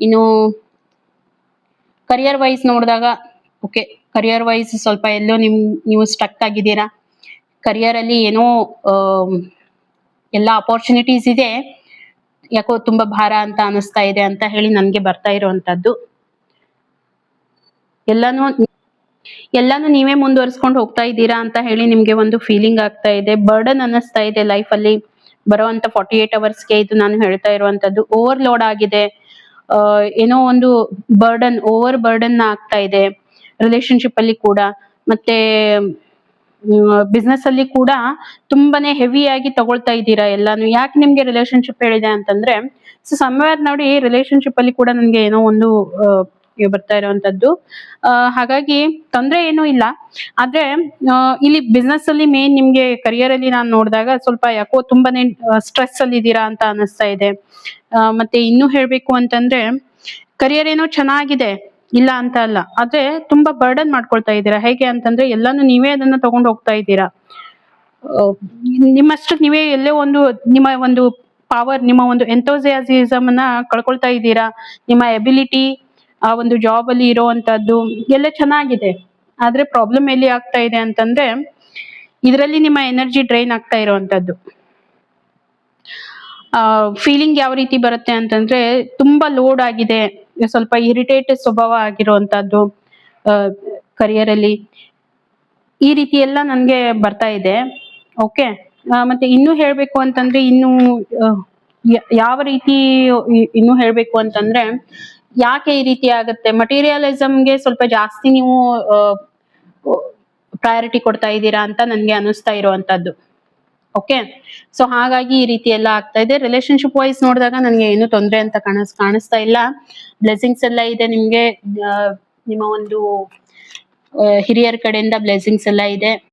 ಇನ್ನು career wise ನೋಡಿದಾಗ okay, career wise ಸ್ವಲ್ಪ ಎಲ್ಲೋ ನೀವು ಸ್ಟಕ್ ಆಗಿದ್ದೀರಾ. ಕರಿಯರ್ ಅಲ್ಲಿ ಏನೋ ಎಲ್ಲ ಅಪರ್ಚುನಿಟೀಸ್ ಇದೆ, ಯಾಕೋ ತುಂಬಾ ಭಾರ ಅಂತ ಅನಿಸ್ತಾ ಇದೆ ಅಂತ ಹೇಳಿ ನನ್ಗೆ ಬರ್ತಾ ಇರುವಂತದ್ದು. ಎಲ್ಲಾನು ನೀವೇ ಮುಂದುವರಿಸ್ಕೊಂಡು ಹೋಗ್ತಾ ಇದ್ದೀರಾ ಅಂತ ಹೇಳಿ ನಿಮ್ಗೆ ಒಂದು ಫೀಲಿಂಗ್ ಆಗ್ತಾ ಇದೆ. ಬರ್ಡನ್ ಅನ್ನಿಸ್ತಾ ಇದೆ ಲೈಫ್ ಅಲ್ಲಿ ಬರುವಂತ 48 ಅವರ್ಸ್ಗೆ. ಇದು ನಾನು ಹೇಳ್ತಾ ಇರುವಂತದ್ದು ಓವರ್ಲೋಡ್ ಆಗಿದೆ. ಏನೋ ಒಂದು ಓವರ್ ಬರ್ಡನ್ ಆಗ್ತಾ ಇದೆ ರಿಲೇಶನ್ಶಿಪ್ ಅಲ್ಲಿ ಕೂಡ, ಮತ್ತೆ ಬಿಸ್ನೆಸ್ ಅಲ್ಲಿ ಕೂಡ ತುಂಬಾನೇ ಹೆವಿ ಆಗಿ ತಗೊಳ್ತಾ ಇದ್ದೀರಾ ಎಲ್ಲಾನು. ಯಾಕೆ ನಿಮ್ಗೆ ರಿಲೇಶನ್ಶಿಪ್ ಹೇಳಿದೆ ಅಂತಂದ್ರೆ, ಸೊ ಸಮ್ವೇರ್ ನೋಡಿ ರಿಲೇಶನ್ಶಿಪ್ ಅಲ್ಲಿ ಕೂಡ ನನ್ಗೆ ಏನೋ ಒಂದು ಬರ್ತಾ ಇರುವಂತದ್ದು. ಹಾಗಾಗಿ ತೊಂದ್ರೆ ಏನೂ ಇಲ್ಲ. ಆದ್ರೆ ಇಲ್ಲಿ ಬಿಸ್ನೆಸ್ ಅಲ್ಲಿ ಮೇನ್ ನಿಮ್ಗೆ ಕರಿಯರ್ ಅಲ್ಲಿ ನಾನು ನೋಡಿದಾಗ ಸ್ವಲ್ಪ ಯಾಕೋ ತುಂಬಾನೇ ಸ್ಟ್ರೆಸ್ ಅಲ್ಲಿ ಇದ್ದೀರಾ ಅಂತ ಅನಿಸ್ತಾ ಇದೆ. ಮತ್ತೆ ಇನ್ನೂ ಹೇಳ್ಬೇಕು ಅಂತಂದ್ರೆ ಕರಿಯರ್ ಏನೋ ಚೆನ್ನಾಗಿದೆ, ಇಲ್ಲ ಅಂತ ಅಲ್ಲ, ಆದ್ರೆ ತುಂಬಾ ಬರ್ಡನ್ ಮಾಡ್ಕೊಳ್ತಾ ಇದ್ದೀರಾ. ಹೇಗೆ ಅಂತಂದ್ರೆ ಎಲ್ಲಾನು ನೀವೇ ಅದನ್ನ ತಗೊಂಡು ಹೋಗ್ತಾ ಇದ್ದೀರಾ. ನಿಮ್ಮಷ್ಟಕ್ಕೆ ನೀವೇ ಎಲ್ಲೋ ನಿಮ್ಮ ಒಂದು ಪವರ್, ನಿಮ್ಮ ಒಂದು ಎಂಥೋಸಿಯಾಸಿಸಮ್ ಅನ್ನ ಕಳ್ಕೊಳ್ತಾ ಇದ್ದೀರಾ. ನಿಮ್ಮ ಎಬಿಲಿಟಿ ಆ ಒಂದು ಜಾಬ್ ಅಲ್ಲಿ ಇರೋವಂತದ್ದು ಎಲ್ಲ ಚೆನ್ನಾಗಿದೆ, ಆದ್ರೆ ಪ್ರಾಬ್ಲಮ್ ಎಲ್ಲಿ ಆಗ್ತಾ ಇದೆ ಅಂತಂದ್ರೆ ಇದರಲ್ಲಿ ನಿಮ್ಮ ಎನರ್ಜಿ ಡ್ರೈನ್ ಆಗ್ತಾ ಇರುವಂತದ್ದು. ಫೀಲಿಂಗ್ ಯಾವ ರೀತಿ ಬರುತ್ತೆ ಅಂತಂದ್ರೆ ತುಂಬಾ ಲೋಡ್ ಆಗಿದೆ, ಸ್ವಲ್ಪ ಇರಿಟೇಟ್ ಸ್ವಭಾವ ಆಗಿರುವಂತದ್ದು ಕರಿಯರ್ ಅಲ್ಲಿ. ಈ ರೀತಿ ಎಲ್ಲ ನನ್ಗೆ ಬರ್ತಾ ಇದೆ. ಓಕೆ, ಮತ್ತೆ ಇನ್ನು ಹೇಳ್ಬೇಕು ಅಂತಂದ್ರೆ ಇನ್ನು ಯಾವ ರೀತಿ ಇನ್ನು ಹೇಳ್ಬೇಕು ಅಂತಂದ್ರೆ ಯಾಕೆ ಈ ರೀತಿ ಆಗುತ್ತೆ, ಮಟೀರಿಯಲಿಸಮ್ಗೆ ಸ್ವಲ್ಪ ಜಾಸ್ತಿ ನೀವು ಪ್ರಯಾರಿಟಿ ಕೊಡ್ತಾ ಇದ್ದೀರಾ ಅಂತ ನನ್ಗೆ ಅನಿಸ್ತಾ ಇರುವಂತದ್ದು. ಓಕೆ, ಸೊ ಹಾಗಾಗಿ ಈ ರೀತಿ ಎಲ್ಲ ಆಗ್ತಾ ಇದೆ. ರಿಲೇಶನ್ಶಿಪ್ ವೈಸ್ ನೋಡಿದಾಗ ನನಗೆ ಏನು ತೊಂದರೆ ಅಂತ ಕಾಣಿಸ್ತಾ ಇಲ್ಲ. ಬ್ಲೆಸ್ಸಿಂಗ್ಸ್ ಎಲ್ಲ ಇದೆ ನಿಮ್ಗೆ, ನಿಮ್ಮ ಒಂದು ಹಿರಿಯರ ಕಡೆಯಿಂದ ಬ್ಲೆಸ್ಸಿಂಗ್ಸ್ ಎಲ್ಲ ಇದೆ.